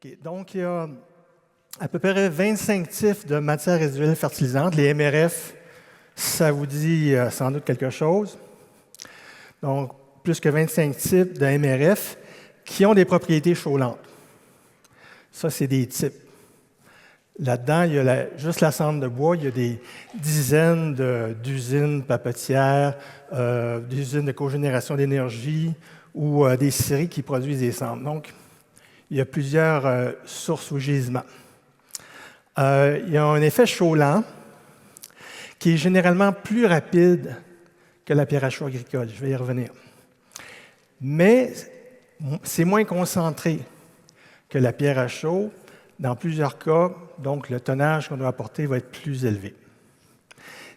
OK. Donc, il y a à peu près 25 types de matières résiduelles fertilisantes. Les MRF, ça vous dit sans doute quelque chose. Donc, plus que 25 types de MRF qui ont des propriétés chaulantes. Ça, c'est des types. Là-dedans, il y a juste la cendre de bois, il y a des dizaines d'usines papetières, d'usines de cogénération d'énergie ou des scieries qui produisent des cendres. Donc, il y a plusieurs sources ou gisements. Il y a un effet chaulant qui est généralement plus rapide que la pierre à chaud agricole. Je vais y revenir. Mais c'est moins concentré que la pierre à chaud. Dans plusieurs cas, donc, le tonnage qu'on doit apporter va être plus élevé.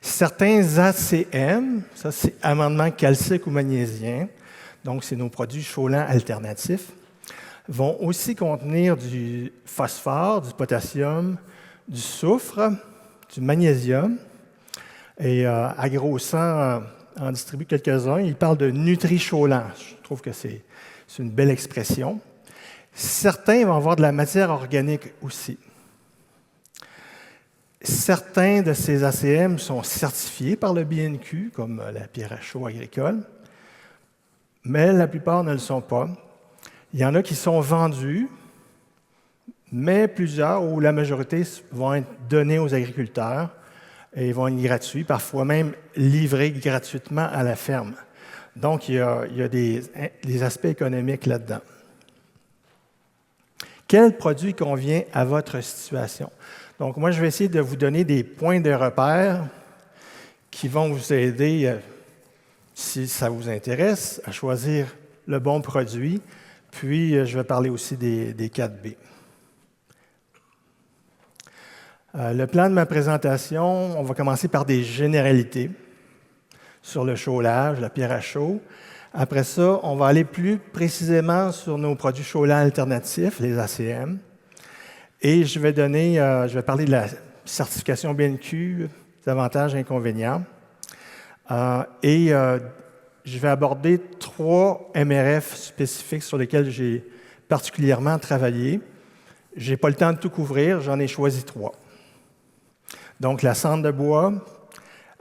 Certains ACM, ça c'est amendement calcique ou magnésien, donc c'est nos produits chaulants alternatifs, vont aussi contenir du phosphore, du potassium, du soufre, du magnésium. Et AgroSan en distribue quelques-uns. Il parle de nutri-chaulant. Je trouve que c'est une belle expression. Certains vont avoir de la matière organique aussi. Certains de ces ACM sont certifiés par le BNQ, comme la pierre à chaud agricole, mais la plupart ne le sont pas. Il y en a qui sont vendus, mais plusieurs, ou la majorité, vont être donnés aux agriculteurs et vont être gratuits, parfois même livrés gratuitement à la ferme. Donc, il y a des aspects économiques là-dedans. Quel produit convient à votre situation? Donc, moi, je vais essayer de vous donner des points de repère qui vont vous aider, si ça vous intéresse, à choisir le bon produit. Puis, je vais parler aussi des 4B. Le plan de ma présentation, on va commencer par des généralités sur le chaulage, la pierre à chaud. Après ça, on va aller plus précisément sur nos produits chaulants alternatifs, les ACM. Et je vais parler de la certification BNQ, des avantages et inconvénients. Je vais aborder 3 MRF spécifiques sur lesquels j'ai particulièrement travaillé. Je n'ai pas le temps de tout couvrir, j'en ai choisi 3. Donc, la cendre de bois,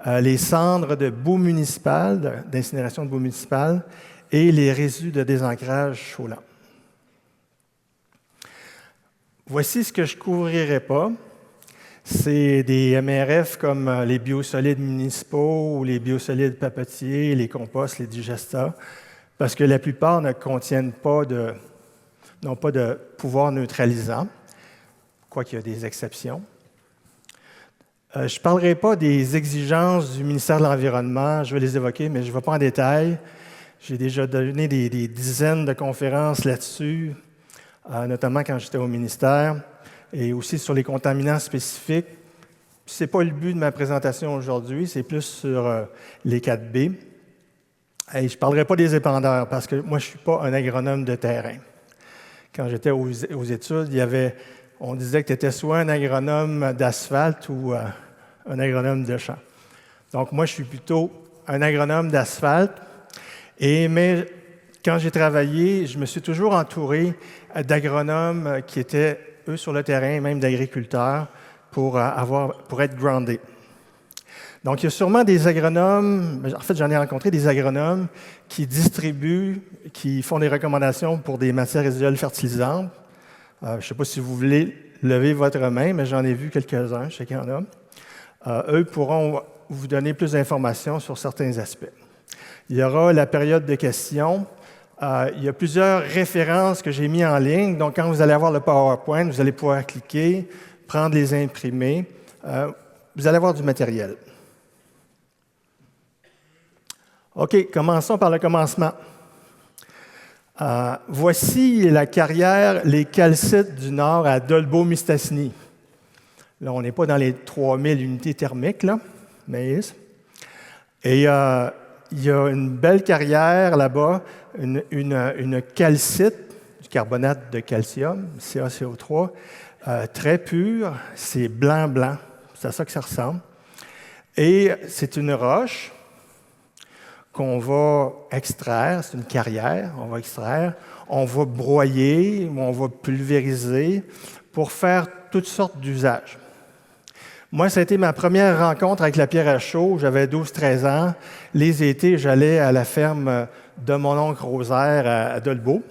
les cendres de boue municipale, d'incinération de boue municipale, et les résidus de désancrage chaulant. Voici ce que je ne couvrirai pas. C'est des MRF comme les biosolides municipaux ou les biosolides papetiers, les composts, les digestats, parce que la plupart ne contiennent n'ont pas de pouvoir neutralisant, quoiqu'il y a des exceptions. Je ne parlerai pas des exigences du ministère de l'Environnement, je vais les évoquer, mais je ne vais pas en détail. J'ai déjà donné des dizaines de conférences là-dessus, notamment quand j'étais au ministère, et aussi sur les contaminants spécifiques. Ce n'est pas le but de ma présentation aujourd'hui, c'est plus sur les 4B. Et je ne parlerai pas des épandeurs, parce que moi, je ne suis pas un agronome de terrain. Quand j'étais aux études, on disait que tu étais soit un agronome d'asphalte ou un agronome de champ. Donc, moi, je suis plutôt un agronome d'asphalte. Mais quand j'ai travaillé, je me suis toujours entouré d'agronomes qui étaient, eux, sur le terrain, même d'agriculteurs, pour être groundés. Donc, il y a sûrement des agronomes, en fait, j'en ai rencontré des agronomes qui distribuent, qui font des recommandations pour des matières résiduelles fertilisantes. Je ne sais pas si vous voulez lever votre main, mais j'en ai vu quelques-uns, je sais qu'il y en a. Eux pourront vous donner plus d'informations sur certains aspects. Il y aura la période de questions. Il y a plusieurs références que j'ai mises en ligne. Donc, quand vous allez avoir le PowerPoint, vous allez pouvoir cliquer, prendre les imprimés. Vous allez avoir du matériel. OK, commençons par le commencement. Voici la carrière Les Calcites du Nord à Dolbeau-Mistassini. Là, on n'est pas dans les 3000 unités thermiques, là, mais... Et il y a une belle carrière là-bas, une calcite, du carbonate de calcium, CaCO3, très pur, c'est blanc-blanc, c'est à ça que ça ressemble. Et c'est une roche qu'on va extraire, c'est une carrière, on va extraire, on va broyer, ou on va pulvériser pour faire toutes sortes d'usages. Moi, ça a été ma première rencontre avec la pierre à chaud. J'avais 12-13 ans. Les étés, j'allais à la ferme de mon oncle Rosaire à Dolbeau.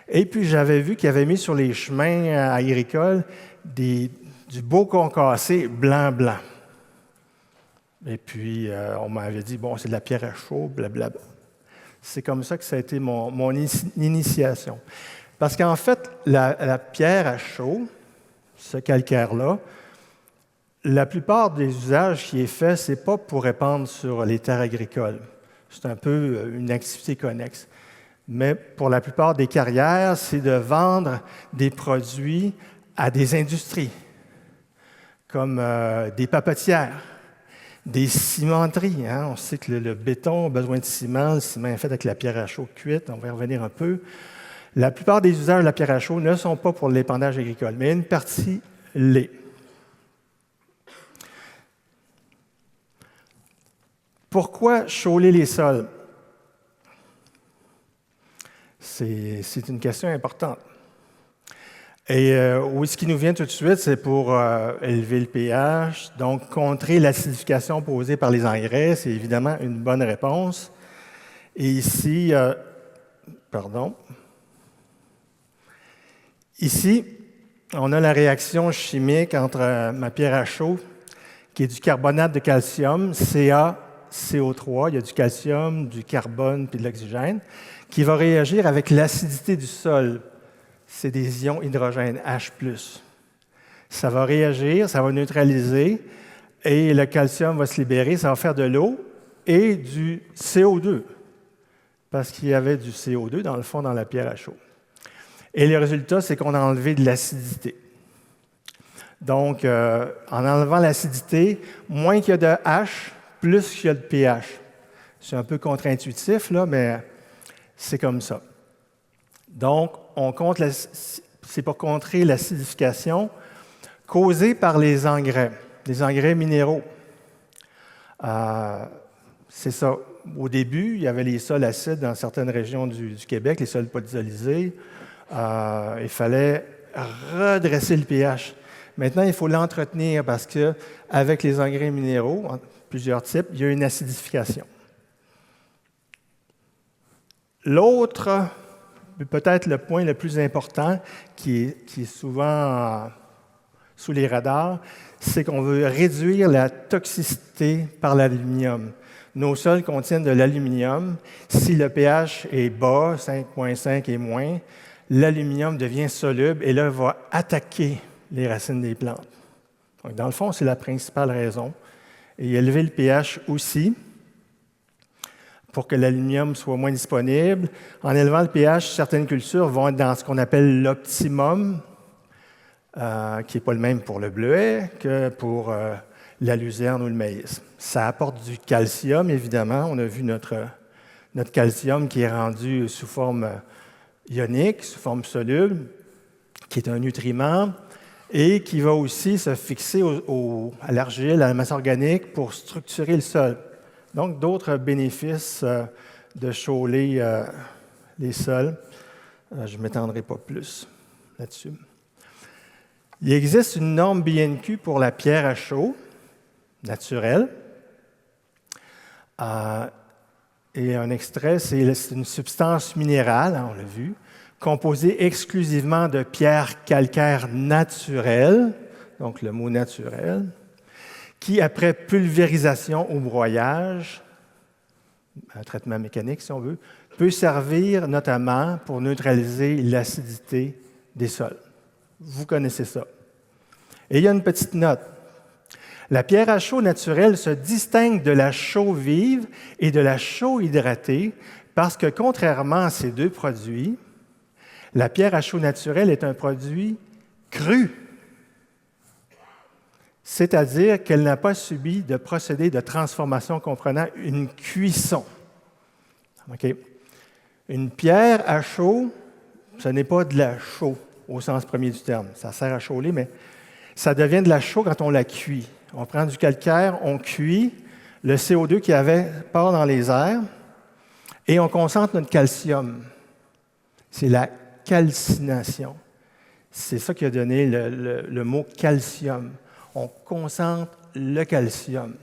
Et puis, j'avais vu qu'il avait mis sur les chemins agricoles du beau concassé blanc. Et puis, on m'avait dit, bon, c'est de la pierre à chaud, blablabla. C'est comme ça que ça a été mon initiation. Parce qu'en fait, la pierre à chaud, ce calcaire-là, la plupart des usages qui est fait, ce n'est pas pour répandre sur les terres agricoles. C'est un peu une activité connexe. Mais pour la plupart des carrières, c'est de vendre des produits à des industries, comme des papetières, des cimenteries. Hein? On sait que le béton a besoin de ciment. Le ciment est fait avec la pierre à chaud cuite. On va y revenir un peu. La plupart des usages de la pierre à chaud ne sont pas pour l'épandage agricole, mais une partie l'est. Pourquoi chauler les sols? C'est une question importante. Et ce qui nous vient tout de suite, c'est pour élever le pH, donc contrer l'acidification posée par les engrais. C'est évidemment une bonne réponse. Et ici, Ici, on a la réaction chimique entre ma pierre à chaud, qui est du carbonate de calcium, CaCO3, il y a du calcium, du carbone puis de l'oxygène, qui va réagir avec l'acidité du sol. C'est des ions hydrogène, H+. Ça va réagir, ça va neutraliser, et le calcium va se libérer, ça va faire de l'eau et du CO2, parce qu'il y avait du CO2 dans le fond dans la pierre à chaud. Et le résultat, c'est qu'on a enlevé de l'acidité. Donc, en enlevant l'acidité, moins qu'il y a de H, plus qu'il y a de pH. C'est un peu contre-intuitif, là, mais c'est comme ça. Donc, c'est pour contrer l'acidification causée par les engrais minéraux. C'est ça. Au début, il y avait les sols acides dans certaines régions du Québec, les sols polysolisés. Il fallait redresser le pH. Maintenant, il faut l'entretenir parce qu'avec les engrais minéraux, plusieurs types, il y a une acidification. L'autre, peut-être le point le plus important, qui est souvent sous les radars, c'est qu'on veut réduire la toxicité par l'aluminium. Nos sols contiennent de l'aluminium. Si le pH est bas, 5,5 et moins, l'aluminium devient soluble et là, va attaquer les racines des plantes. Donc, dans le fond, c'est la principale raison. Et élever le pH aussi, pour que l'aluminium soit moins disponible. En élevant le pH, certaines cultures vont être dans ce qu'on appelle l'optimum, qui n'est pas le même pour le bleuet que pour la luzerne ou le maïs. Ça apporte du calcium, évidemment. On a vu notre calcium qui est rendu sous forme ionique, sous forme soluble, qui est un nutriment, et qui va aussi se fixer à l'argile, à la masse organique pour structurer le sol. Donc, d'autres bénéfices de chauler les sols. Je ne m'étendrai pas plus là-dessus. Il existe une norme BNQ pour la pierre à chaud naturelle. Et un extrait, c'est une substance minérale, hein, on l'a vu, composée exclusivement de pierres calcaires naturelles, donc le mot naturel, qui, après pulvérisation ou broyage, un traitement mécanique si on veut, peut servir notamment pour neutraliser l'acidité des sols. Vous connaissez ça. Et il y a une petite note. La pierre à chaud naturelle se distingue de la chaux vive et de la chaux hydratée parce que, contrairement à ces deux produits, la pierre à chaud naturelle est un produit cru, c'est-à-dire qu'elle n'a pas subi de procédé de transformation comprenant une cuisson. Okay. Une pierre à chaud, ce n'est pas de la chaux au sens premier du terme. Ça sert à chauler, mais ça devient de la chaux quand on la cuit. On prend du calcaire, on cuit, Le CO2 qu'il y avait part dans les airs et on concentre notre calcium. C'est la calcination. C'est ça qui a donné le mot calcium. On concentre le calcium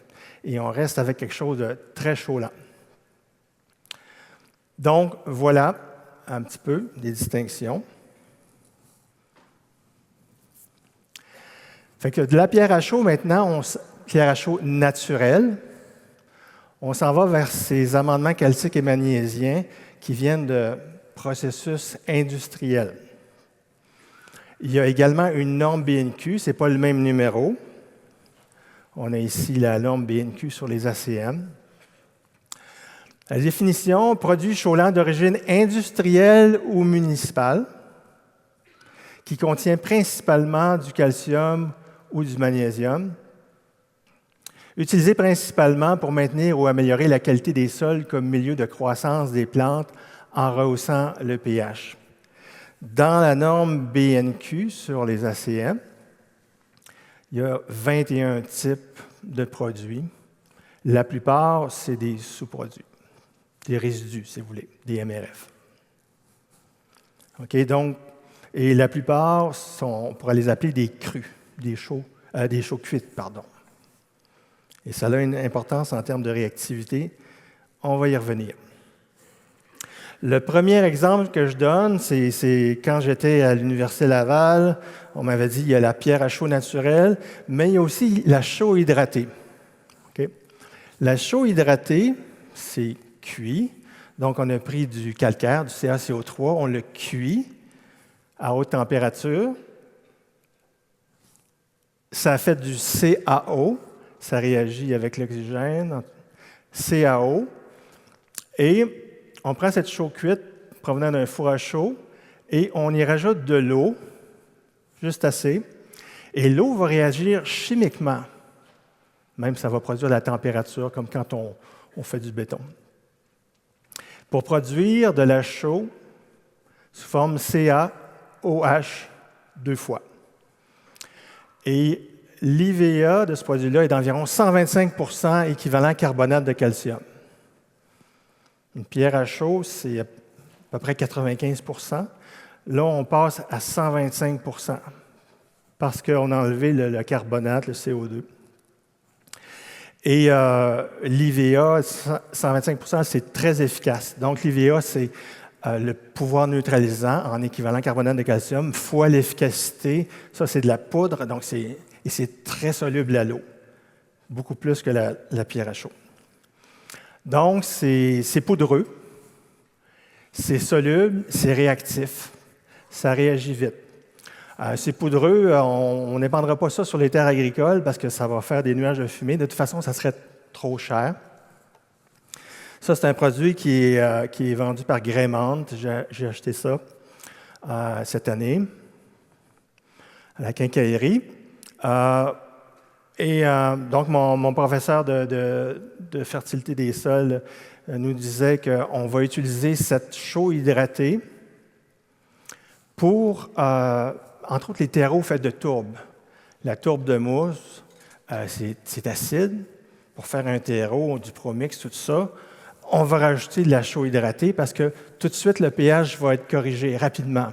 et on reste avec quelque chose de très chaud-là. Donc, voilà un petit peu des distinctions. Fait que de la pierre à chaud, maintenant, pierre à chaud naturelle, on s'en va vers ces amendements calciques et magnésiens qui viennent de processus industriels. Il y a également une norme BNQ, ce n'est pas le même numéro. On a ici la norme BNQ sur les ACM. La définition, produit chaulant d'origine industrielle ou municipale, qui contient principalement du calcium ou du magnésium, utilisé principalement pour maintenir ou améliorer la qualité des sols comme milieu de croissance des plantes en rehaussant le pH. Dans la norme BNQ sur les ACM, il y a 21 types de produits. La plupart, c'est des sous-produits, des résidus, si vous voulez, des MRF. OK, donc, et la plupart, on pourrait les appeler des crus, des chaux cuites, pardon. Et ça a une importance en termes de réactivité. On va y revenir. Le premier exemple que je donne, c'est quand j'étais à l'Université Laval, on m'avait dit qu'il y a la pierre à chaud naturelle, mais il y a aussi la chaux hydratée. Okay? La chaux hydratée, c'est cuit. Donc, on a pris du calcaire, du CaCO3, on le cuit à haute température. Ça fait du CaO, ça réagit avec l'oxygène, CaO, et on prend cette chaux cuite provenant d'un four à chaud et on y rajoute de l'eau, juste assez, et l'eau va réagir chimiquement, même ça va produire de la température, comme quand on fait du béton, pour produire de la chaux sous forme CaOH 2 fois. Et l'IVA de ce produit-là est d'environ 125 % équivalent carbonate de calcium. Une pierre à chaud, c'est à peu près 95 %. Là, on passe à 125 % parce qu'on a enlevé le carbonate, le CO2. Et l'IVA, 125 %, c'est très efficace. Donc, l'IVA, c'est le pouvoir neutralisant en équivalent carbonate de calcium fois l'efficacité. Ça, c'est de la poudre, donc c'est très soluble à l'eau, beaucoup plus que la pierre à chaud. Donc, c'est poudreux, c'est soluble, c'est réactif, ça réagit vite. C'est poudreux, on n'épandra pas ça sur les terres agricoles parce que ça va faire des nuages de fumée. De toute façon, ça serait trop cher. Ça, c'est un produit qui est vendu par Graymont. J'ai acheté ça cette année à la quincaillerie. Donc, mon professeur de fertilité des sols nous disait qu'on va utiliser cette chaux hydratée pour, entre autres, les terreaux faits de tourbe. La tourbe de mousse, c'est acide. Pour faire un terreau, du promix, tout ça, on va rajouter de la chaux hydratée parce que tout de suite, le pH va être corrigé rapidement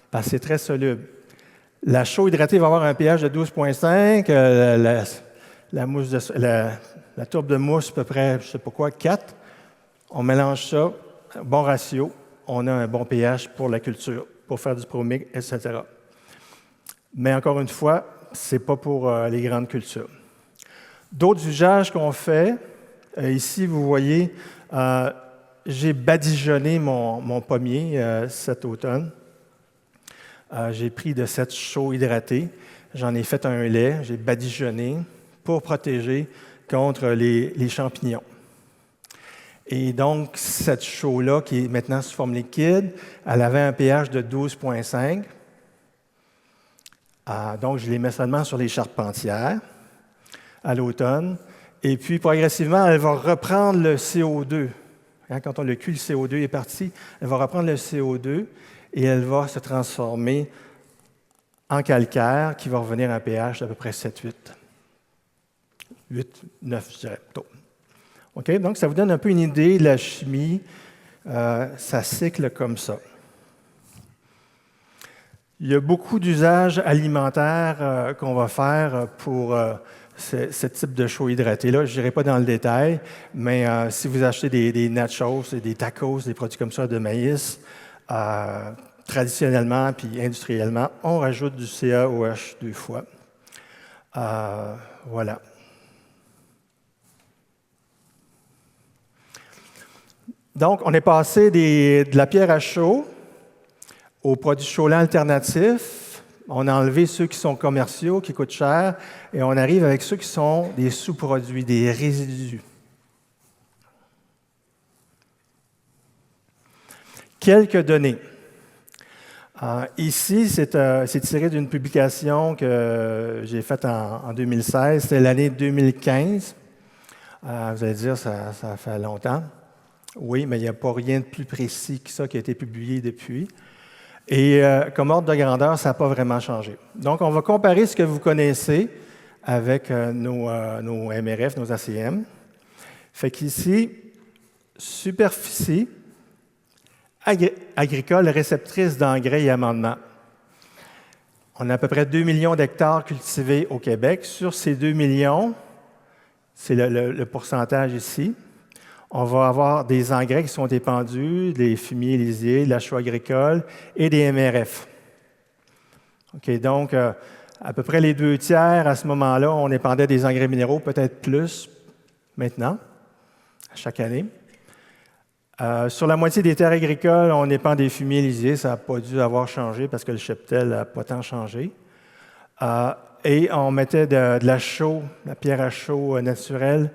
parce que c'est très soluble. La chaux hydratée va avoir un pH de 12,5, la tourbe de mousse, à peu près, je ne sais pas quoi, 4. On mélange ça, bon ratio, on a un bon pH pour la culture, pour faire du promix, etc. Mais encore une fois, ce n'est pas pour les grandes cultures. D'autres usages qu'on fait, ici, vous voyez, j'ai badigeonné mon pommier cet automne. J'ai pris de cette chaux hydratée, j'en ai fait un lait, j'ai badigeonné pour protéger contre les champignons. Et donc, cette chaux-là, qui est maintenant sous forme liquide, elle avait un pH de 12,5. Donc, je les mets seulement sur les charpentières à l'automne. Et puis, progressivement, elle va reprendre le CO2. Quand on le cuit, le CO2 est parti. Elle va reprendre le CO2 et elle va se transformer en calcaire qui va revenir à un pH d'à peu près 7,8. 8, 9, je dirais plutôt. OK? Donc, ça vous donne un peu une idée de la chimie. Ça cycle comme ça. Il y a beaucoup d'usages alimentaires qu'on va faire pour ce type de chaux hydraté-là. Je n'irai pas dans le détail, mais si vous achetez des nachos, des tacos, des produits comme ça de maïs, traditionnellement puis industriellement, on rajoute du CaOH 2 fois. Voilà. Donc, on est passé de la pierre à chaud aux produits chaullants alternatifs. On a enlevé ceux qui sont commerciaux, qui coûtent cher, et on arrive avec ceux qui sont des sous-produits, des résidus. Quelques données. Ici, c'est tiré d'une publication que j'ai faite en 2016. C'était l'année 2015. Vous allez dire, ça fait longtemps. Oui, mais il n'y a pas rien de plus précis que ça qui a été publié depuis. Et comme ordre de grandeur, ça n'a pas vraiment changé. Donc, on va comparer ce que vous connaissez avec nos MRF, nos ACM. Fait qu'ici, superficie agricole réceptrice d'engrais et amendements. On a à peu près 2 millions d'hectares cultivés au Québec. Sur ces 2 millions, c'est le pourcentage ici, on va avoir des engrais qui sont épandus, des fumiers lisiers, de la chaux agricole et des MRF. OK, donc, à peu près les 2/3, à ce moment-là, on épandait des engrais minéraux, peut-être plus maintenant, chaque année. Sur la moitié des terres agricoles, on épand des fumiers lisiers. Ça n'a pas dû avoir changé parce que le cheptel n'a pas tant changé. Et on mettait de la chaux, la pierre à chaux naturelle,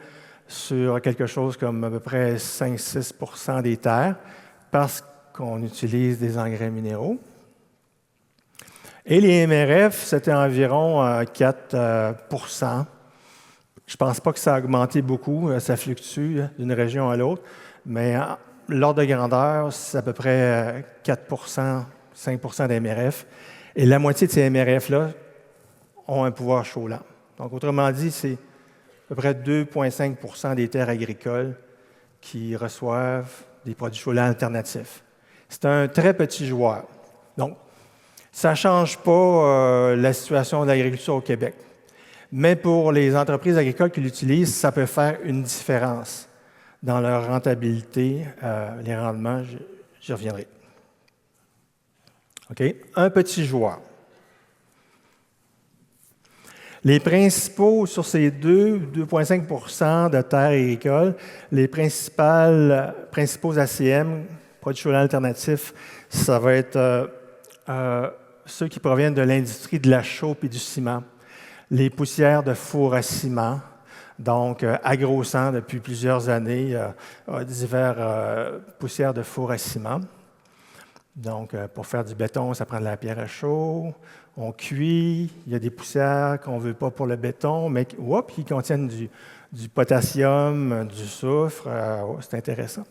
sur quelque chose comme à peu près 5-6 % des terres parce qu'on utilise des engrais minéraux. Et les MRF, c'était environ 4 %. Je ne pense pas que ça a augmenté beaucoup, ça fluctue d'une région à l'autre, mais l'ordre de grandeur, c'est à peu près 4 %, 5 % d'MRF. Et la moitié de ces MRF-là ont un pouvoir chaulant. Donc, autrement dit, c'est à peu près 2,5 % des terres agricoles qui reçoivent des produits chaullants alternatifs. C'est un très petit joueur. Donc, ça ne change pas la situation de l'agriculture au Québec. Mais pour les entreprises agricoles qui l'utilisent, ça peut faire une différence dans leur rentabilité, les rendements. J'y reviendrai. OK? Un petit joueur. Les principaux, sur ces 2,5 % de terres agricoles, les principaux ACM, produits chaullants alternatifs, ça va être ceux qui proviennent de l'industrie de la chaux et du ciment. Les poussières de four à ciment, donc Agrocent depuis plusieurs années, divers poussières de four à ciment. Donc, pour faire du béton, ça prend de la pierre à chaux. On cuit, il y a des poussières qu'on ne veut pas pour le béton, mais qui contiennent du potassium, du soufre. C'est intéressant.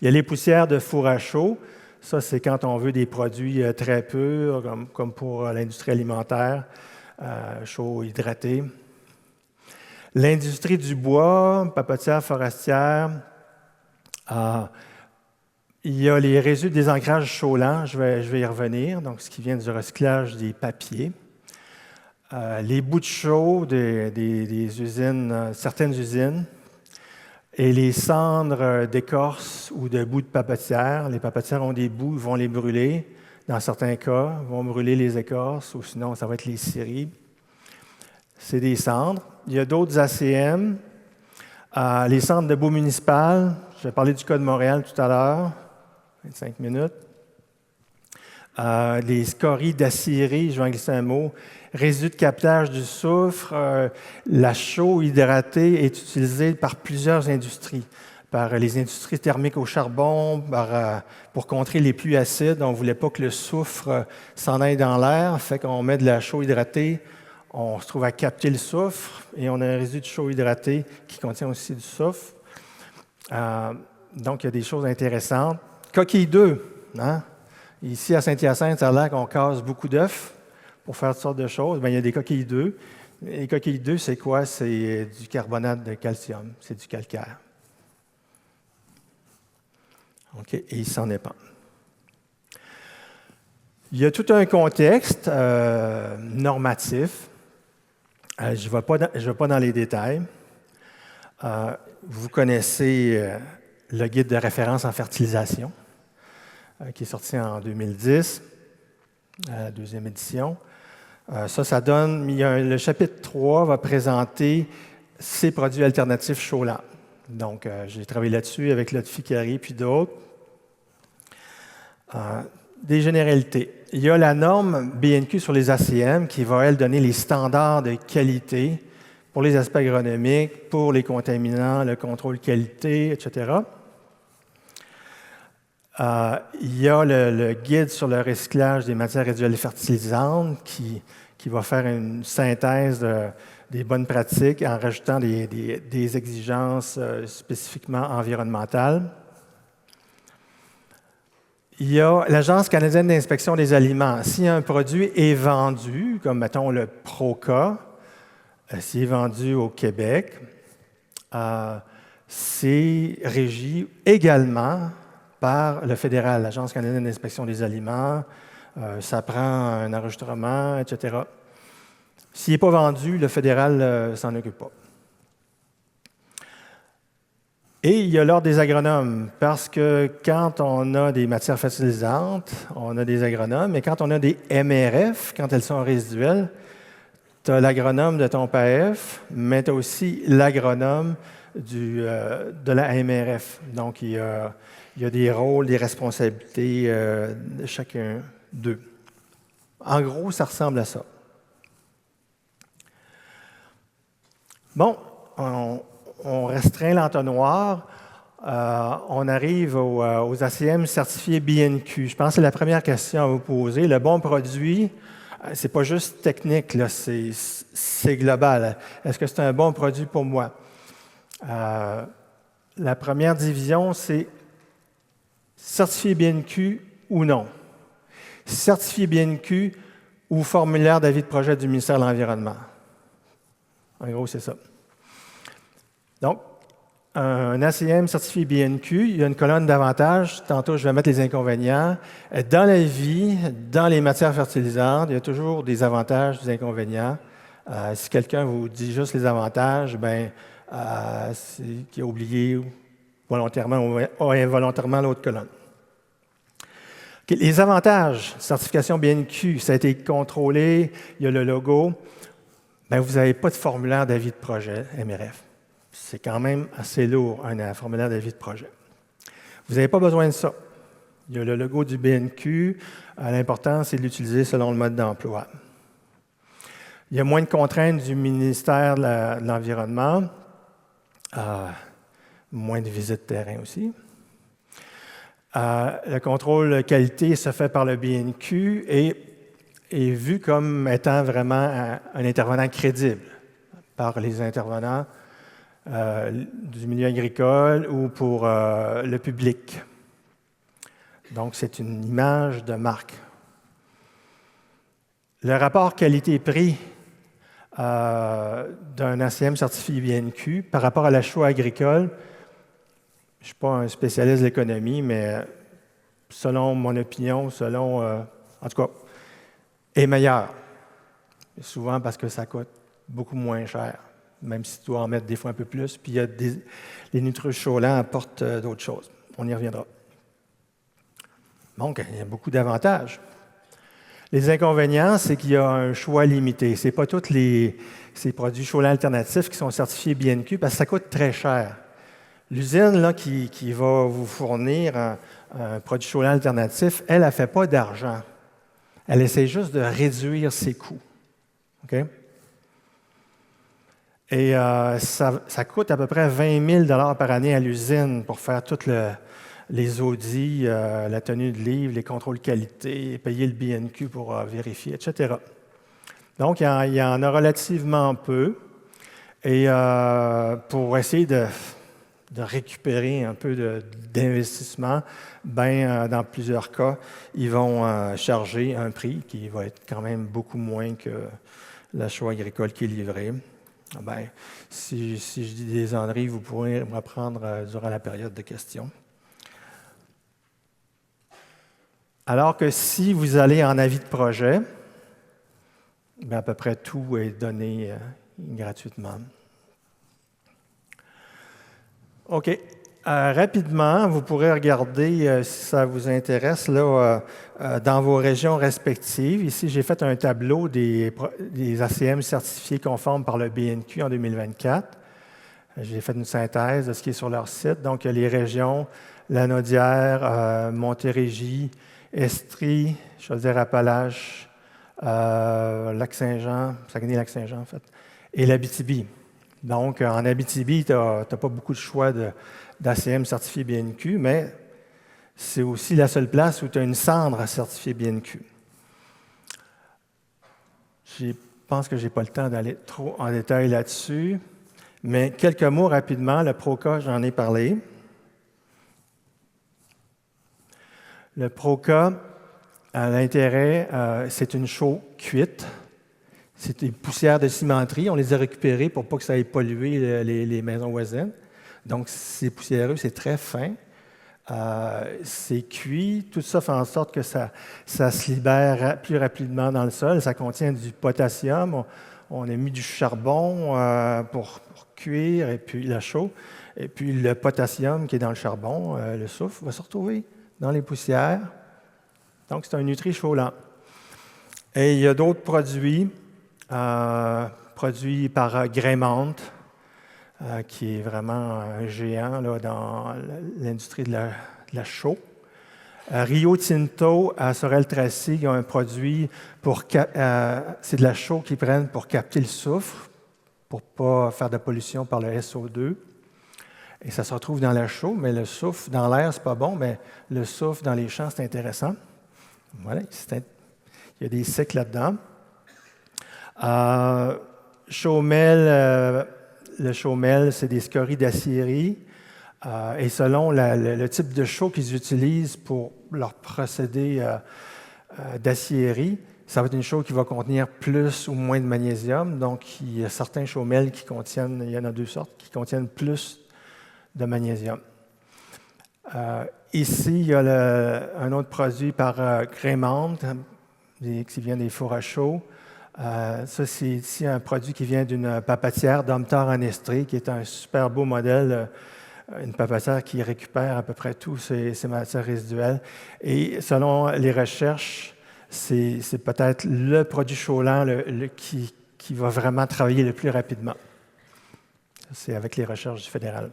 Il y a les poussières de four à chaud. Ça, c'est quand on veut des produits très purs, comme pour l'industrie alimentaire, chaud hydraté. L'industrie du bois, papetière, forestière. Il y a les résidus des ancrages chaullants, je vais y revenir, donc ce qui vient du recyclage des papiers. Les bouts de chaux des usines, certaines usines, et les cendres d'écorce ou de bouts de papetière. Les papetières ont des bouts, ils vont les brûler. Dans certains cas, ils vont brûler les écorces, ou sinon, ça va être les scieries. C'est des cendres. Il y a d'autres ACM. Les cendres de boue municipale, je vais parler du cas de Montréal tout à l'heure. 25 minutes. Les scories d'acierie, je vais en glisser un mot. Résidus de captage du soufre. La chaux hydratée est utilisée par plusieurs industries. Par les industries thermiques au charbon, pour contrer les pluies acides. On ne voulait pas que le soufre s'en aille dans l'air, fait qu'on met de la chaux hydratée. On se trouve à capter le soufre et on a un résidu de chaux hydratée qui contient aussi du soufre. Donc, il y a des choses intéressantes. Coquille d'œufs. Hein? Ici, à Saint-Hyacinthe, ça a l'air qu'on casse beaucoup d'œufs pour faire toutes sortes de choses. Bien, il y a des coquilles d'œufs. Les coquilles d'œufs, c'est quoi? C'est du carbonate de calcium, c'est du calcaire. OK, et il s'en épand. Il y a tout un contexte normatif. Je ne vais pas dans les détails. Vous connaissez le guide de référence en fertilisation, qui est sorti en 2010, la deuxième édition. Ça donne, le chapitre 3 va présenter ces produits alternatifs chauds-lents. Donc, j'ai travaillé là-dessus avec Lotte Ficari puis d'autres. Des généralités. Il y a la norme BNQ sur les ACM qui va, elle, donner les standards de qualité pour les aspects agronomiques, pour les contaminants, le contrôle qualité, etc. Il y a le guide sur le recyclage des matières résiduelles fertilisantes qui va faire une synthèse des bonnes pratiques en rajoutant des exigences spécifiquement environnementales. Il y a l'Agence canadienne d'inspection des aliments. Si un produit est vendu, comme mettons le Proca, s'il est vendu au Québec, c'est régi également par le fédéral, l'Agence canadienne d'inspection des aliments. Ça prend un enregistrement, etc. S'il n'est pas vendu, le fédéral ne s'en occupe pas. Et il y a l'ordre des agronomes, parce que quand on a des matières fertilisantes, on a des agronomes, et quand on a des MRF, quand elles sont résiduelles, tu as l'agronome de ton PAF, mais tu as aussi l'agronome de la MRF. Donc, il y a des rôles, des responsabilités de chacun d'eux. En gros, ça ressemble à ça. Bon, on restreint l'entonnoir. On arrive aux ACM certifiés BNQ. Je pense que c'est la première question à vous poser. Le bon produit, ce n'est pas juste technique, là, c'est global. Est-ce que c'est un bon produit pour moi? La première division, c'est certifié BNQ ou non. Certifié BNQ ou formulaire d'avis de projet du ministère de l'Environnement. En gros, c'est ça. Donc, un ACM certifié BNQ, il y a une colonne d'avantages. Tantôt, je vais mettre les inconvénients. Dans la vie, dans les matières fertilisantes, il y a toujours des avantages, des inconvénients. Si quelqu'un vous dit juste les avantages, c'est qu'il a oublié volontairement ou involontairement l'autre colonne. Okay, les avantages, certification BNQ, ça a été contrôlé, il y a le logo. Vous n'avez pas de formulaire d'avis de projet, MRF. C'est quand même assez lourd, un formulaire d'avis de projet. Vous n'avez pas besoin de ça. Il y a le logo du BNQ. L'important, c'est de l'utiliser selon le mode d'emploi. Il y a moins de contraintes du ministère de l'Environnement. Moins de visites de terrain aussi. Le contrôle qualité se fait par le BNQ et est vu comme étant vraiment un intervenant crédible par les intervenants du milieu agricole ou pour le public. Donc, c'est une image de marque. Le rapport qualité-prix d'un ACM certifié BNQ par rapport à l'achat agricole, je ne suis pas un spécialiste de l'économie, mais selon mon opinion, en tout cas, est meilleur. Souvent parce que ça coûte beaucoup moins cher, même si tu dois en mettre des fois un peu plus. Puis les nutri-chauds-lents apportent d'autres choses. On y reviendra. Donc, il y a beaucoup d'avantages. Les inconvénients, c'est qu'il y a un choix limité. Ce n'est pas tous ces produits chauds-lents alternatifs qui sont certifiés BNQ parce que ça coûte très cher. L'usine là, qui va vous fournir un produit chauds-lents alternatif, elle ne fait pas d'argent. Elle essaie juste de réduire ses coûts. Okay? Et ça coûte à peu près 20 000 par année à l'usine pour faire tous les audits, la tenue de livre, les contrôles qualité, payer le BNQ pour vérifier, etc. Donc, il y en a relativement peu. Et pour essayer de récupérer un peu d'investissement, dans plusieurs cas, ils vont charger un prix qui va être quand même beaucoup moins que l'achat agricole qui est livré. Bien, si je dis des âneries, vous pourrez me reprendre durant la période de questions. Alors que si vous allez en avis de projet, bien, à peu près tout est donné gratuitement. OK. Rapidement, vous pourrez regarder, si ça vous intéresse, là, dans vos régions respectives. Ici, j'ai fait un tableau des ACM certifiés conformes par le BNQ en 2024. J'ai fait une synthèse de ce qui est sur leur site. Donc, il y a les régions, Lanaudière, Montérégie, Estrie, Chaudière-Appalaches, Lac-Saint-Jean, Saguenay-Lac-Saint-Jean, en fait, et l'Abitibi. Donc, en Abitibi, tu n'as pas beaucoup de choix d'ACM certifié BNQ, mais c'est aussi la seule place où tu as une cendre certifiée BNQ. Je pense que je n'ai pas le temps d'aller trop en détail là-dessus, mais quelques mots rapidement. Le PROCA, j'en ai parlé. Le PROCA, l'intérêt, c'est une chaux cuite. C'est des poussières de cimenterie. On les a récupérées pour pas que ça ait pollué les maisons voisines. Donc, c'est poussiéreux, c'est très fin. C'est cuit. Tout ça fait en sorte que ça se libère plus rapidement dans le sol. Ça contient du potassium. On a mis du charbon pour cuire, et puis la chaux. Et puis le potassium qui est dans le charbon, le soufre, va se retrouver dans les poussières. Donc, c'est un nutri-chaulant. Et il y a d'autres produits, produits par Graymont, qui est vraiment un géant là, dans l'industrie de la chaux. Rio Tinto à Sorel-Tracy, ils ont un produit c'est de la chaux qu'ils prennent pour capter le soufre, pour ne pas faire de pollution par le SO2. Et ça se retrouve dans la chaux, mais le soufre dans l'air, c'est pas bon, mais le soufre dans les champs, c'est intéressant. Voilà, il y a des cycles là-dedans. Chaumel, le chaumel, c'est des scories d'acierie. Et selon le type de chaux qu'ils utilisent pour leur procédé d'acierie, ça va être une chaux qui va contenir plus ou moins de magnésium. Donc, il y a certains chaumels qui contiennent, il y en a deux sortes, qui contiennent plus de magnésium. Ici, il y a un autre produit par Graymont, qui vient des fours à chaux. Ça, c'est ici un produit qui vient d'une papetière Domtar en Estrie, qui est un super beau modèle, une papetière qui récupère à peu près tous ces matières résiduelles. Et selon les recherches, c'est peut-être le produit chaulant qui va vraiment travailler le plus rapidement. C'est avec les recherches du fédéral.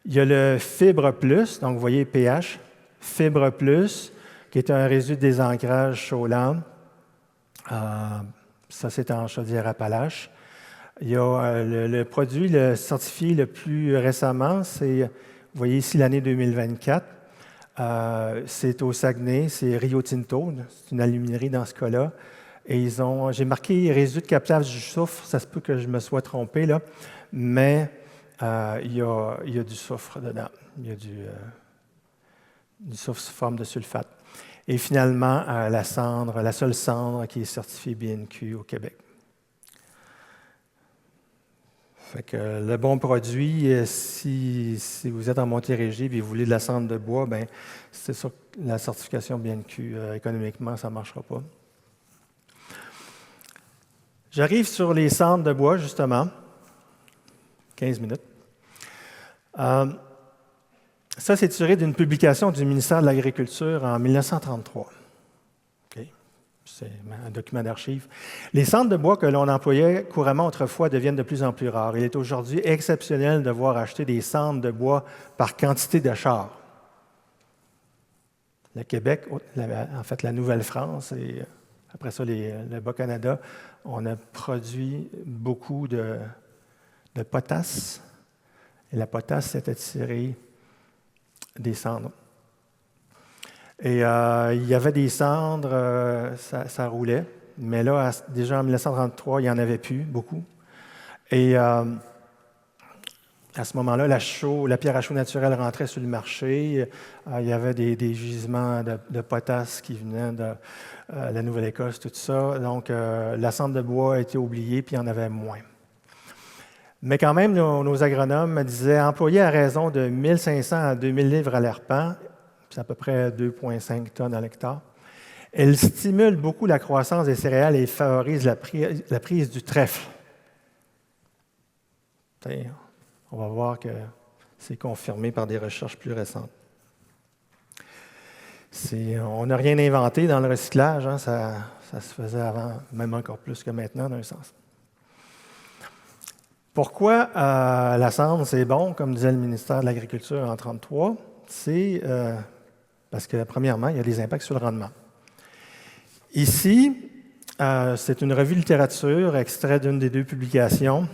Il y a le Fibre Plus, donc vous voyez pH, Fibre Plus, qui est un résidu de désancrage chaulant. Ça, c'est en Chaudière-Appalaches. Il y a le produit le certifié le plus récemment, c'est, vous voyez ici l'année 2024. C'est au Saguenay, c'est Rio Tinto, c'est une aluminerie dans ce cas-là. Et j'ai marqué résidu de captage du soufre, ça se peut que je me sois trompé, là, mais il y a du soufre dedans. Il y a du soufre sous forme de sulfate. Et finalement, la seule cendre qui est certifiée BNQ au Québec. Fait que le bon produit, si vous êtes en Montérégie et vous voulez de la cendre de bois, bien, c'est sûr que la certification BNQ, économiquement, ça ne marchera pas. J'arrive sur les cendres de bois, justement. 15 minutes. Ça, c'est tiré d'une publication du ministère de l'Agriculture en 1933. Okay. C'est un document d'archives. Les cendres de bois que l'on employait couramment autrefois deviennent de plus en plus rares. Il est aujourd'hui exceptionnel de voir acheter des cendres de bois par quantité de chars. Le Québec, en fait la Nouvelle-France et après ça le Bas-Canada, on a produit beaucoup de potasse. Et la potasse, c'était tiré des cendres. Et il y avait des cendres, ça roulait, mais là, déjà en 1933, il n'y en avait plus beaucoup. Et À ce moment-là, la pierre à chaud naturelle rentrait sur le marché. Il y avait des gisements de potasse qui venaient de la Nouvelle-Écosse, tout ça. Donc, la cendre de bois a été oubliée, puis il y en avait moins. Mais quand même, nos agronomes me disaient employer à raison de 1500 à 2000 livres à l'arpent, c'est à peu près 2,5 tonnes à l'hectare. Elle stimule beaucoup la croissance des céréales et favorise la prise du trèfle. On va voir que c'est confirmé par des recherches plus récentes. On n'a rien inventé dans le recyclage, hein, ça se faisait avant, même encore plus que maintenant, d'un sens. Pourquoi la cendre, c'est bon, comme disait le ministère de l'Agriculture en 1933? C'est parce que, premièrement, il y a des impacts sur le rendement. Ici, c'est une revue de littérature, extrait d'une des deux publications,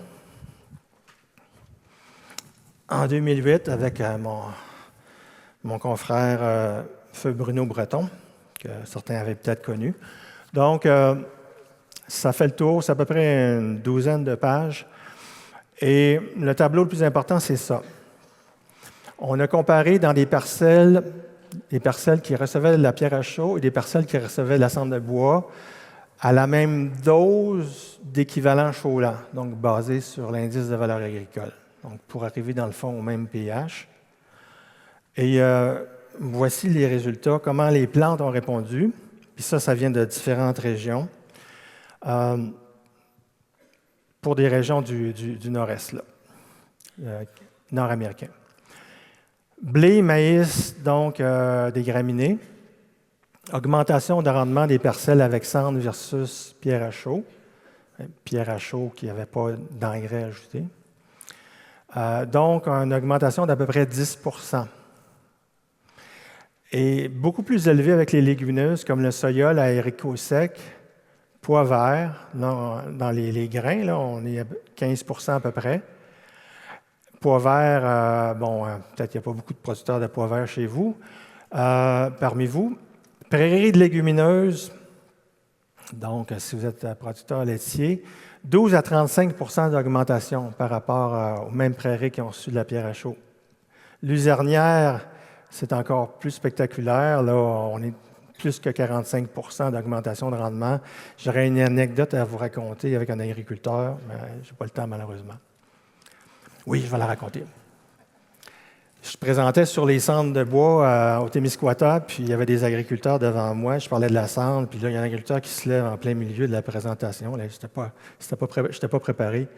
en 2008, avec mon confrère Feu Bruno Breton, que certains avaient peut-être connu. Donc, ça fait le tour, c'est à peu près une douzaine de pages. Et le tableau le plus important, c'est ça. On a comparé dans des parcelles qui recevaient de la pierre à chaud et des parcelles qui recevaient de la cendre de bois à la même dose d'équivalent chaud-lent, donc basé sur l'indice de valeur agricole. Donc, pour arriver, dans le fond, au même pH. Et voici les résultats, comment les plantes ont répondu. Puis ça vient de différentes régions. Pour des régions du nord-est, nord-américain. Blé, maïs, donc des graminées. Augmentation de rendement des parcelles avec cendre versus pierre à chaud. Pierre à chaud qui n'avait pas d'engrais ajouté. Donc, une augmentation d'à peu près 10 %. Et beaucoup plus élevée avec les légumineuses comme le soya, l'aéricot sec, pois vert, dans les grains, là, on est à 15 % à peu près. Pois vert, peut-être qu'il n'y a pas beaucoup de producteurs de pois verts chez vous, parmi vous. Prairies de légumineuses, donc si vous êtes producteur laitier, 12 à 35 % d'augmentation par rapport aux mêmes prairies qui ont reçu de la pierre à chaud. Luzernière, c'est encore plus spectaculaire. Là, on est plus que 45 % d'augmentation de rendement. J'aurais une anecdote à vous raconter avec un agriculteur, mais je n'ai pas le temps malheureusement. Oui, je vais la raconter. Je présentais sur les cendres de bois au Témiscouata, puis il y avait des agriculteurs devant moi. Je parlais de la cendre, puis là, il y a un agriculteur qui se lève en plein milieu de la présentation. Je n'étais pas préparé.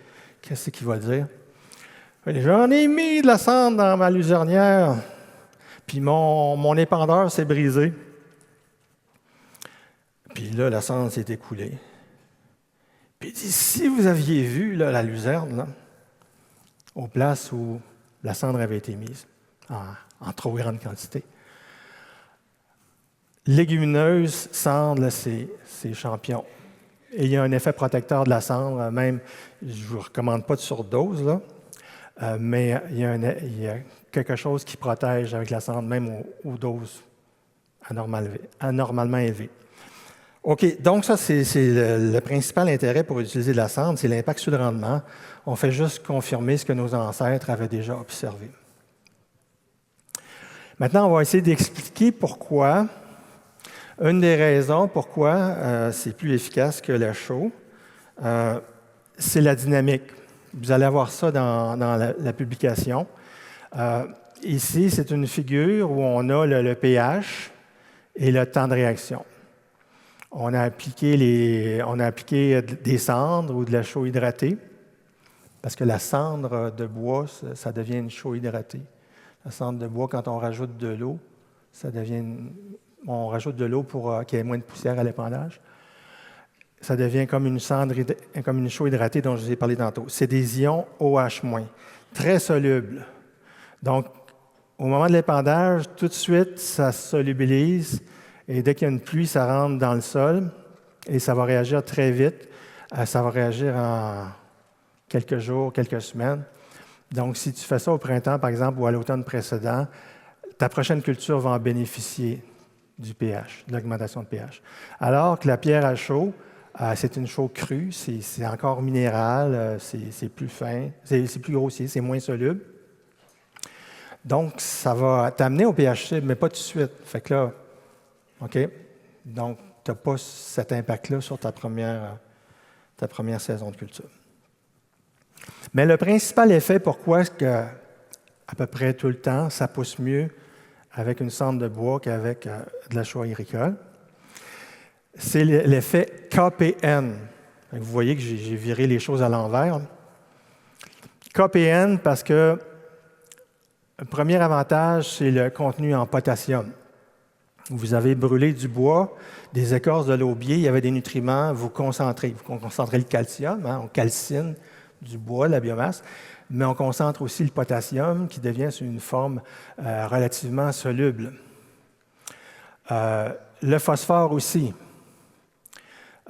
Qu'est-ce qu'il va dire? J'en ai mis de la cendre dans ma luzernière, puis mon épandeur s'est brisé. Puis là, la cendre s'est écoulée. Puis il dit, si vous aviez vu là, la luzerne, là, aux places où la cendre avait été mise, en trop grande quantité. Légumineuse, cendre, c'est champion. Et il y a un effet protecteur de la cendre, même, je ne vous recommande pas de surdose, là, mais il y a quelque chose qui protège avec la cendre, même aux doses anormalement élevées. OK, donc ça, c'est le principal intérêt pour utiliser de la cendre, c'est l'impact sur le rendement. On fait juste confirmer ce que nos ancêtres avaient déjà observé. Maintenant, on va essayer d'expliquer pourquoi. Une des raisons pourquoi c'est plus efficace que le chaud, c'est la dynamique. Vous allez avoir ça dans la publication. Ici, c'est une figure où on a le pH et le temps de réaction. On a appliqué des cendres ou de la chaux hydratée, parce que la cendre de bois, ça devient une chaux hydratée. La cendre de bois, quand on rajoute de l'eau, on rajoute de l'eau pour qu'il y ait moins de poussière à l'épandage. Ça devient comme une chaux hydratée dont je vous ai parlé tantôt. C'est des ions OH-, très solubles. Donc, au moment de l'épandage, tout de suite, ça se solubilise. Et dès qu'il y a une pluie, ça rentre dans le sol et ça va réagir très vite. Ça va réagir en quelques jours, quelques semaines. Donc, si tu fais ça au printemps, par exemple, ou à l'automne précédent, ta prochaine culture va en bénéficier du pH, de l'augmentation de pH. Alors que la pierre à chaud, C'est une chaux crue, c'est encore minéral, c'est plus fin, c'est plus grossier, c'est moins soluble. Donc, ça va t'amener au pH cible, mais pas tout de suite. Fait que là, OK? Donc, tu n'as pas cet impact-là sur ta première saison de culture. Mais le principal effet, pourquoi est-ce que à peu près tout le temps, ça pousse mieux avec une cendre de bois qu'avec de la chaux agricole, c'est l'effet KPN. Vous voyez que j'ai viré les choses à l'envers. KPN parce que le premier avantage, c'est le contenu en potassium. Vous avez brûlé du bois, des écorces de l'aubier, il y avait des nutriments, vous concentrez le calcium, on calcine du bois, la biomasse, mais on concentre aussi le potassium qui devient sous une forme relativement soluble. Le phosphore aussi.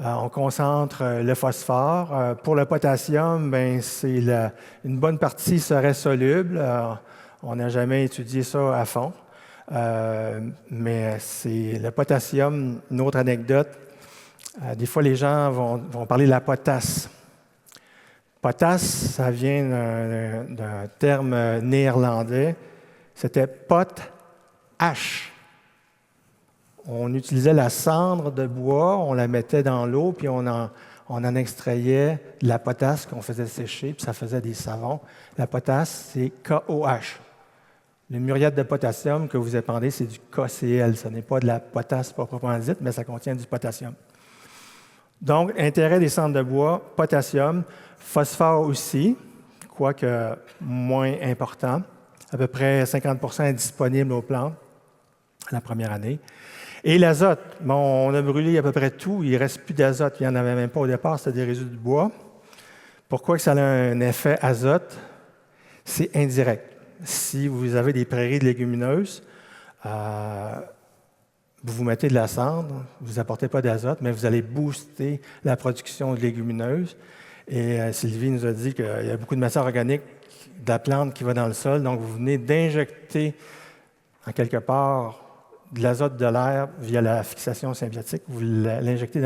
On concentre le phosphore. Pour le potassium, une bonne partie serait soluble. On n'a jamais étudié ça à fond. Mais c'est le potassium, une autre anecdote. Des fois, les gens vont parler de la potasse. Potasse, ça vient d'un terme néerlandais. C'était pot-hache. On utilisait la cendre de bois, on la mettait dans l'eau, puis on en extrayait de la potasse qu'on faisait sécher, puis ça faisait des savons. La potasse, c'est KOH. Le muriate de potassium que vous épandez, c'est du KCl. Ce n'est pas de la potasse proprement dite, mais ça contient du potassium. Donc, intérêt des cendres de bois, potassium, phosphore aussi, quoique moins important. À peu près 50% est disponible aux plantes la première année. Et l'azote, bon, on a brûlé à peu près tout, il ne reste plus d'azote, il n'y en avait même pas au départ, c'était des résidus de bois. Pourquoi que ça a un effet azote? C'est indirect. Si vous avez des prairies de légumineuses, vous mettez de la cendre, vous n'apportez pas d'azote, mais vous allez booster la production de légumineuses. Et Sylvie nous a dit qu'il y a beaucoup de matière organique de la plante qui va dans le sol, donc vous venez d'injecter en quelque part de l'azote de l'air via la fixation symbiotique, vous l'injectez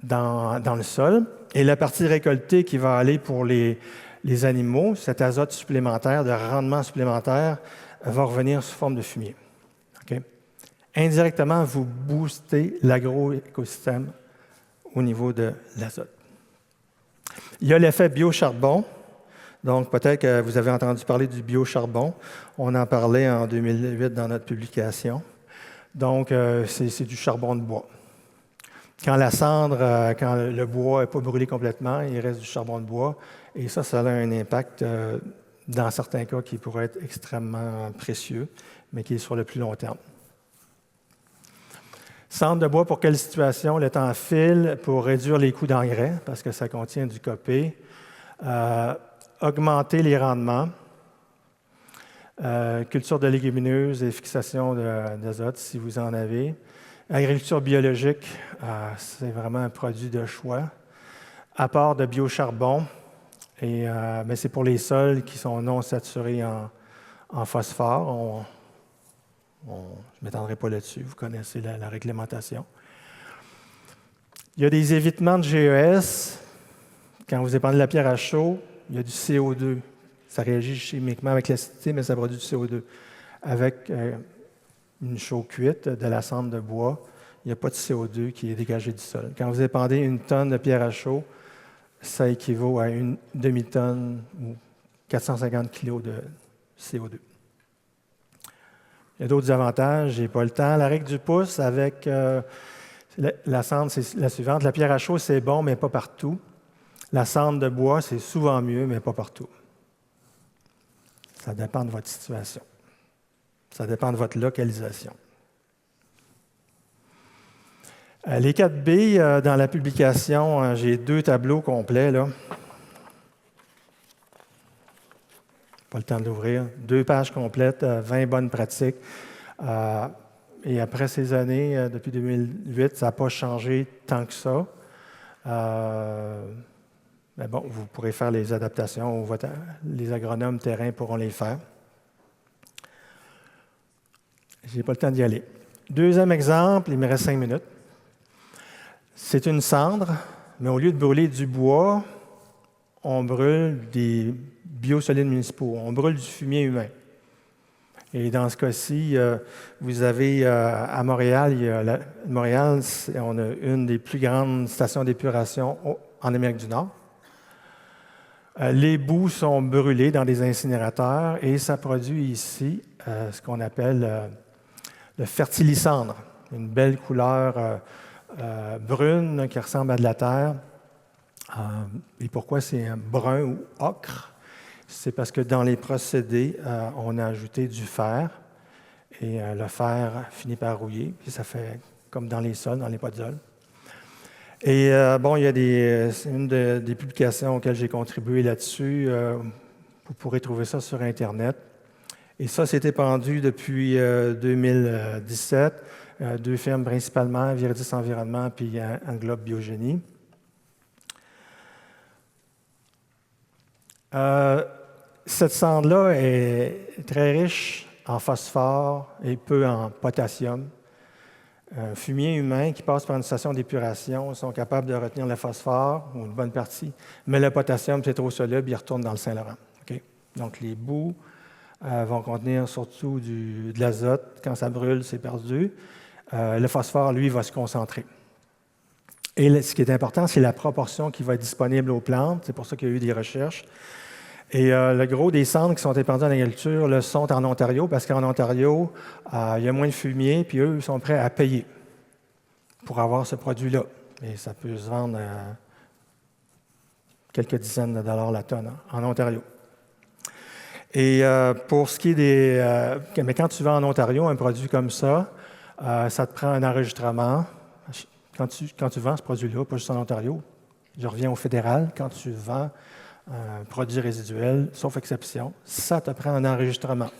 dans le sol. Et la partie récoltée qui va aller pour les animaux, cet azote supplémentaire, de rendement supplémentaire, va revenir sous forme de fumier. Okay? Indirectement, vous boostez l'agroécosystème au niveau de l'azote. Il y a l'effet biocharbon. Donc, peut-être que vous avez entendu parler du biocharbon. On en parlait en 2008 dans notre publication. Donc, c'est du charbon de bois. Quand la cendre, quand le bois n'est pas brûlé complètement, il reste du charbon de bois. Et ça a un impact, dans certains cas, qui pourrait être extrêmement précieux, mais qui est sur le plus long terme. Cendre de bois, pour quelle situation? Le temps file pour réduire les coûts d'engrais, parce que ça contient du copé. Augmenter les rendements. Culture de légumineuses et fixation d'azote, si vous en avez. Agriculture biologique, c'est vraiment un produit de choix. Apport de biocharbon, mais c'est pour les sols qui sont non saturés en phosphore. Je ne m'étendrai pas là-dessus, vous connaissez la réglementation. Il y a des évitements de GES. Quand vous épandez la pierre à chaud, il y a du CO2. Ça réagit chimiquement avec l'acidité, mais ça produit du CO2. Avec une chaux cuite de la cendre de bois, il n'y a pas de CO2 qui est dégagé du sol. Quand vous épandez une tonne de pierre à chaud, ça équivaut à une demi-tonne ou 450 kg de CO2. Il y a d'autres avantages, je n'ai pas le temps. La règle du pouce avec la cendre, c'est la suivante. La pierre à chaud, c'est bon, mais pas partout. La cendre de bois, c'est souvent mieux, mais pas partout. Ça dépend de votre situation. Ça dépend de votre localisation. Les 4 B, dans la publication, j'ai 2 tableaux complets, là. Pas le temps de l'ouvrir. 2 pages complètes, 20 bonnes pratiques. Et après ces années, depuis 2008, ça n'a pas changé tant que ça. Mais bon, vous pourrez faire les adaptations, les agronomes terrain pourront les faire. Je n'ai pas le temps d'y aller. Deuxième exemple, il me reste 5 minutes. C'est une cendre, mais au lieu de brûler du bois, on brûle des biosolides municipaux, on brûle du fumier humain. Et dans ce cas-ci, vous avez à Montréal, on a une des plus grandes stations d'épuration en Amérique du Nord. Les boues sont brûlées dans des incinérateurs et ça produit ici ce qu'on appelle le fertilicendre, une belle couleur brune qui ressemble à de la terre. Et pourquoi c'est un brun ou ocre? C'est parce que dans les procédés, on a ajouté du fer et le fer finit par rouiller, puis ça fait comme dans les sols, dans les podzol. Et il y a une des publications auxquelles j'ai contribué là-dessus. Vous pourrez trouver ça sur Internet. Et ça, c'est épandu depuis 2017. Deux firmes principalement, Viridis Environnement puis Englobe Biogénie. Cette cendre-là est très riche en phosphore et peu en potassium. Un fumier humain qui passe par une station d'épuration sont capables de retenir le phosphore, ou une bonne partie, mais le potassium, c'est trop soluble, il retourne dans le Saint-Laurent. Okay? Donc, les boues vont contenir surtout de l'azote. Quand ça brûle, c'est perdu. Le phosphore, lui, va se concentrer. Et ce qui est important, c'est la proportion qui va être disponible aux plantes. C'est pour ça qu'il y a eu des recherches. Et le gros des cendres qui sont épandues en agriculture le sont en Ontario, parce qu'en Ontario, il y a moins de fumier, puis eux, ils sont prêts à payer pour avoir ce produit-là. Et ça peut se vendre à quelques dizaines de dollars la tonne en Ontario. Et pour ce qui est mais quand tu vas en Ontario, un produit comme ça, ça te prend un enregistrement. Quand tu vends ce produit-là, pas juste en Ontario, je reviens au fédéral, quand tu vends un produit résiduel, sauf exception, ça te prend un enregistrement.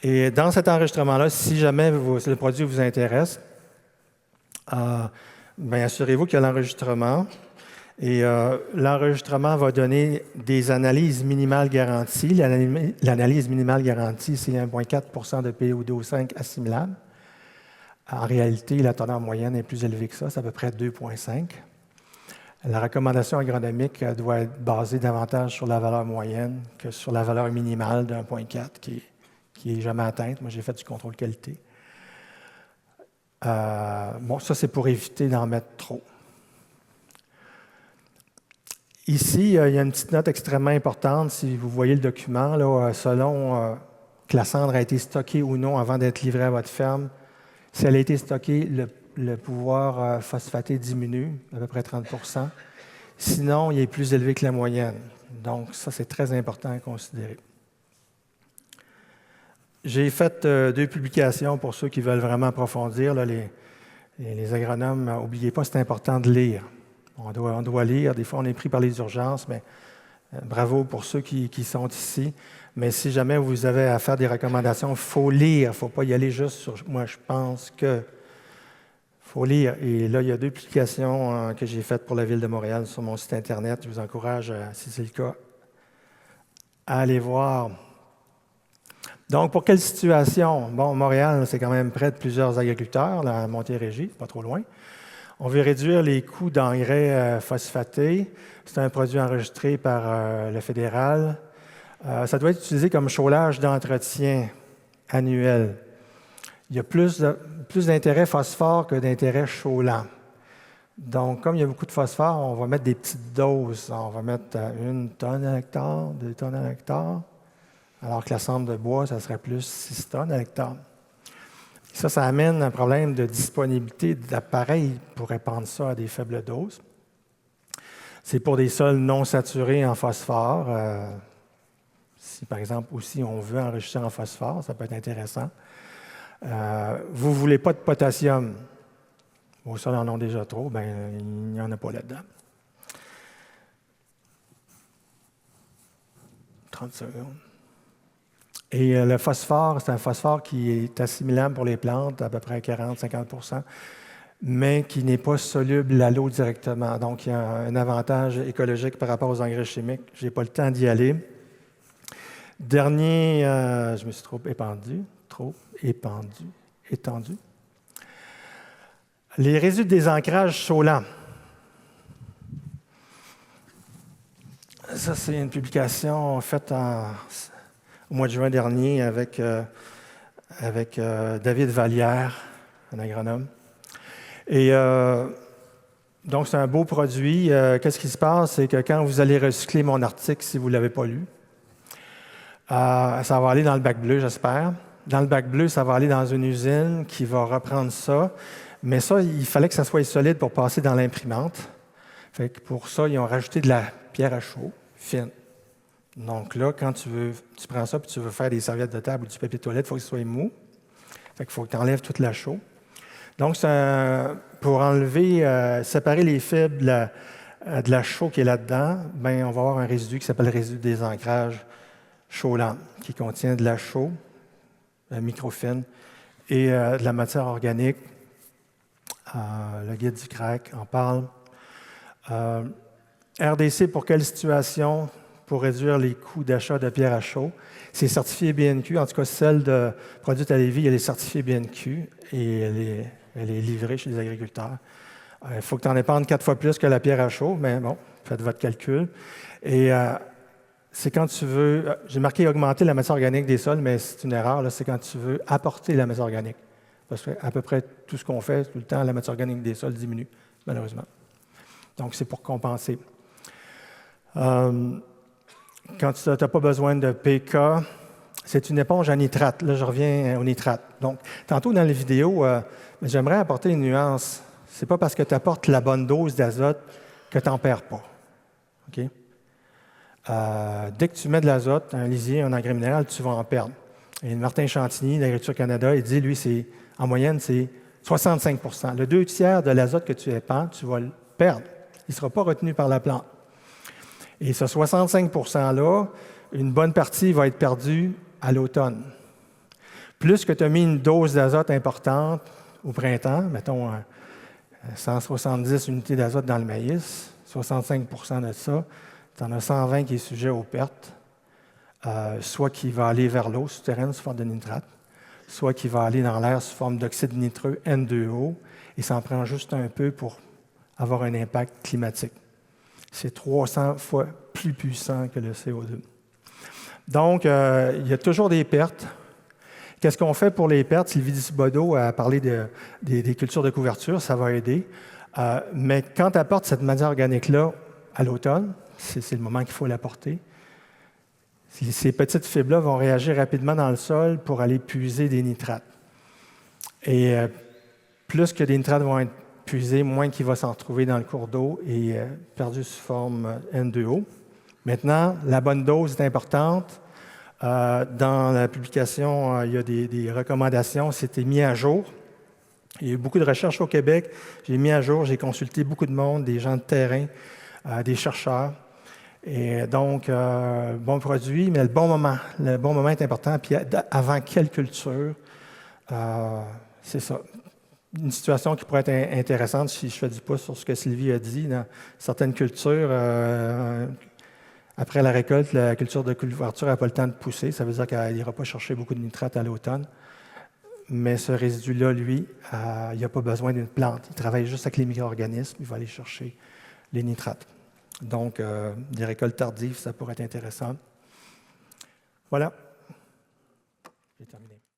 Et dans cet enregistrement-là, si jamais le produit vous intéresse, assurez-vous qu'il y a l'enregistrement. Et l'enregistrement va donner des analyses minimales garanties. L'analyse minimale garantie, c'est 1,4 % de PO2,5 assimilable. En réalité, la teneur moyenne est plus élevée que ça, c'est à peu près 2,5. La recommandation agronomique doit être basée davantage sur la valeur moyenne que sur la valeur minimale de 1,4 qui n'est jamais atteinte. Moi, j'ai fait du contrôle qualité. Ça, c'est pour éviter d'en mettre trop. Ici, il y a une petite note extrêmement importante. Si vous voyez le document, là, selon que la cendre a été stockée ou non avant d'être livrée à votre ferme, si elle a été stockée, le pouvoir phosphaté diminue, à peu près 30 %. Sinon, il est plus élevé que la moyenne. Donc, ça, c'est très important à considérer. J'ai fait 2 publications pour ceux qui veulent vraiment approfondir. Là, les agronomes, n'oubliez pas, c'est important de lire. On doit lire. Des fois, on est pris par les urgences, mais bravo pour ceux qui sont ici. Mais si jamais vous avez à faire des recommandations, il faut lire. Il ne faut pas y aller juste sur « moi, je pense que ». Il faut lire. Et là, il y a 2 publications que j'ai faites pour la Ville de Montréal sur mon site Internet. Je vous encourage, si c'est le cas, à aller voir. Donc, pour quelle situation? Bon, Montréal, c'est quand même près de plusieurs agriculteurs, la Montérégie, pas trop loin. On veut réduire les coûts d'engrais phosphatés. C'est un produit enregistré par le fédéral. Ça doit être utilisé comme chaulage d'entretien annuel. Il y a plus d'intérêt phosphore que d'intérêt chaulant. Donc, comme il y a beaucoup de phosphore, on va mettre des petites doses. On va mettre 1 tonne à l'hectare, 2 tonnes à l'hectare, alors que la cendre de bois, ça serait plus 6 tonnes à l'hectare. Ça amène un problème de disponibilité d'appareils pour répandre ça à des faibles doses. C'est pour des sols non saturés en phosphore. Si, par exemple, aussi on veut enregistrer en phosphore, ça peut être intéressant. Vous ne voulez pas de potassium. Vos sols en ont déjà trop, bien, il n'y en a pas là-dedans. 30 secondes. Et le phosphore, c'est un phosphore qui est assimilable pour les plantes, à peu près 40-50 %, mais qui n'est pas soluble à l'eau directement. Donc, il y a un avantage écologique par rapport aux engrais chimiques. Je n'ai pas le temps d'y aller. Dernier, je me suis trop étendu. Les résidus de désancrage Solan. Ça, c'est une publication faite au mois de juin dernier avec David Vallière, un agronome. Et donc, c'est un beau produit. Qu'est-ce qui se passe? C'est que quand vous allez recycler mon article, si vous ne l'avez pas lu, ça va aller dans le bac bleu, j'espère. Dans le bac bleu, ça va aller dans une usine qui va reprendre ça. Mais ça, il fallait que ça soit solide pour passer dans l'imprimante. Fait que pour ça, ils ont rajouté de la pierre à chaud, fine. Donc là, quand tu prends ça et tu veux faire des serviettes de table ou du papier toilette, il faut que ce soit mou. Fait qu'il faut que tu enlèves toute la chaux. Donc, pour enlever, séparer les fibres de la chaux qui est là-dedans, ben, on va avoir un résidu qui s'appelle le résidu de désancrage Solan, qui contient de la chaux, microfine, et de la matière organique. Le guide du crack en parle. RDC, pour quelle situation? Pour réduire les coûts d'achat de pierre à chaux. C'est certifié BNQ, en tout cas celle produite à Lévis, elle est certifiée BNQ et elle est livrée chez les agriculteurs. Il faut que tu en épandes 4 fois plus que la pierre à chaux, mais bon, faites votre calcul. Et c'est quand tu veux, j'ai marqué augmenter la matière organique des sols, mais c'est une erreur, là, c'est quand tu veux apporter la matière organique. Parce qu'à peu près tout ce qu'on fait, tout le temps, la matière organique des sols diminue, malheureusement. Donc, c'est pour compenser. Quand tu n'as pas besoin de PK, c'est une éponge à nitrate. Là, je reviens au nitrate. Donc, tantôt dans les vidéos, j'aimerais apporter une nuance. Ce n'est pas parce que tu apportes la bonne dose d'azote que tu n'en perds pas. Okay? Dès que tu mets de l'azote, un lisier, un engrais minéral, tu vas en perdre. Et Martin Chantigny, d'Agriculture Canada, il dit, lui, en moyenne, c'est 65 %. Le 2/3 de l'azote que tu épands, tu vas le perdre. Il ne sera pas retenu par la plante. Et ce 65 %-là, une bonne partie va être perdue à l'automne. Plus que tu as mis une dose d'azote importante au printemps, mettons 170 unités d'azote dans le maïs, 65 % de ça, tu en as 120 qui est sujet aux pertes, soit qui va aller vers l'eau souterraine sous forme de nitrate, soit qui va aller dans l'air sous forme d'oxyde nitreux N2O, et ça en prend juste un peu pour avoir un impact climatique. C'est 300 fois plus puissant que le CO2. Donc, il y a toujours des pertes. Qu'est-ce qu'on fait pour les pertes? Sylvie Thibodeau a parlé des cultures de couverture, ça va aider. Mais quand tu apportes cette matière organique-là à l'automne, c'est le moment qu'il faut l'apporter, ces petites fibres-là vont réagir rapidement dans le sol pour aller puiser des nitrates. Et plus que des nitrates vont être puisés, moins qu'il va s'en retrouver dans le cours d'eau et perdu sous forme N2O. Maintenant, la bonne dose est importante. Dans la publication, il y a des recommandations. C'était mis à jour. Il y a eu beaucoup de recherches au Québec. J'ai mis à jour, j'ai consulté beaucoup de monde, des gens de terrain, des chercheurs. Et donc, bon produit, mais le bon moment. Le bon moment est important. Puis avant quelle culture? C'est ça. Une situation qui pourrait être intéressante si je fais du pouce sur ce que Sylvie a dit. Dans certaines cultures, après la récolte, la culture de couverture n'a pas le temps de pousser. Ça veut dire qu'elle n'ira pas chercher beaucoup de nitrates à l'automne. Mais ce résidu-là, lui, il n'a pas besoin d'une plante. Il travaille juste avec les micro-organismes. Il va aller chercher les nitrates. Donc, des récoltes tardives, ça pourrait être intéressant. Voilà. J'ai terminé.